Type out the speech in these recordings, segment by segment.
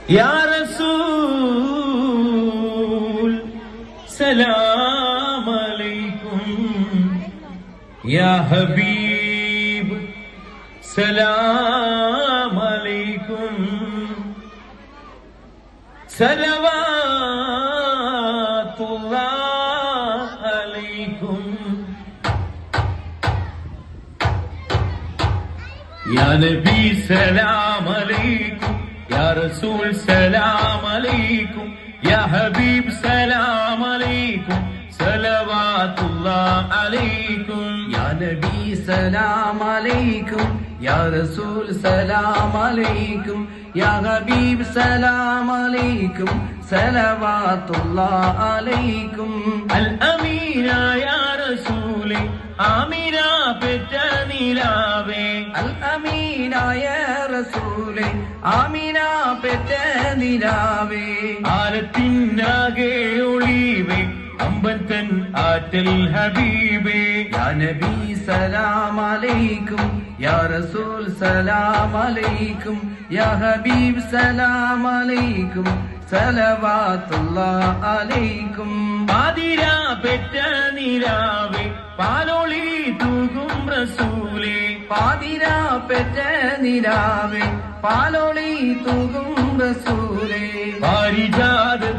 يا رسول سلام عليكم يا حبيب سلام عليكم صلوات الله عليكم يا نبي سلام عليكم يا رسول سلام عليكم يا حبيب سلام عليكم صلوات الله عليكم يا نبي سلام عليكم يا رسول سلام عليكم يا حبيب سلام عليكم صلوات الله عليكم الأمين يا رسول آمنا പെറ്റ നിലാവേ الأمين يا رسول آمنا പെറ്റ നിലാവേ ആരത്തിനാകെ ഒളിവേ അമ്പത്തൻ ആറ്റൽ ഹബീബേ يا نبي سلام عليكم يا رسول سلام عليكم يا حبيب سلام عليكم صلوات الله عليكم പാതിരാ പെറ്റ നിലാവേ പാലൊളി തൂകും റസൂലേ പാതിരാ പെറ്റ നിലാവേ പാലൊളി തൂകും റസൂലേ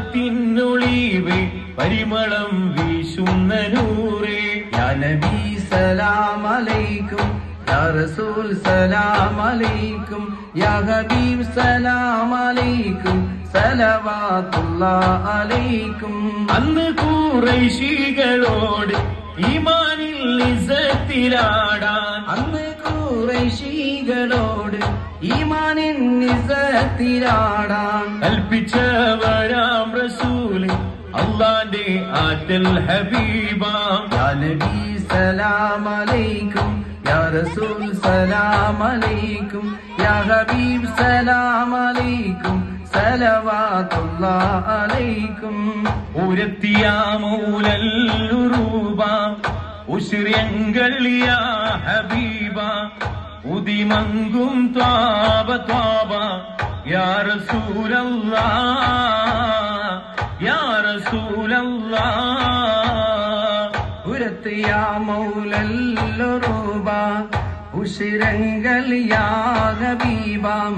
പാരിജാതത്തിനൊളിവേ പരിമളം വീശുന്ന നൂറേ യാ നബി സലാം അലൈക്കും യാ റസൂൽ സലാം അലൈക്കും യാ ഹബീബ് സലാം അലൈക്കും സലവാത്തുല്ലാഹ് അലൈക്കും അന്ന് ഖുറൈശികളോട് ഈമാനിൽ ഇസ്സത്തിലാടാൻ അന്ന് ഖുറൈശികളോട് ഈമാനിൻ ഇസ്സത്തിലാടാൻ കൽപ്പിച്ചവരാം റസൂൽ അല്ലാഹുവിന്റെ ആറ്റൽ ഹബീബാം യാ നബി സലാം അലൈക്കും യാ റസൂൽ സലാം അലൈക്കും യാ ഹബീബ് സലാം അലൈക്കും സലവാത്തുല്ലാഹ് അലൈക്കും ഉരത്തിയാമൂലൂബ ഉശ്ര്യങ്ങൾ യാ ഹബീബ ഉദിമങ്കും ത്വാബ ത്വാബ യാ റസൂലല്ലാഹ് യാ റസൂലല്ലാഹ് ഉരത്ത് യാ മൗലല്ലുറൂബ ഉശ്രങ്ങൾ യാ ഹബീബാം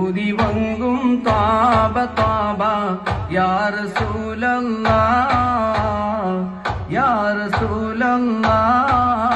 ഉദിവങ്കും ത്വാബ ത്വാബ യാ റസൂലല്ലാഹ് യാ റസൂലല്ലാഹ്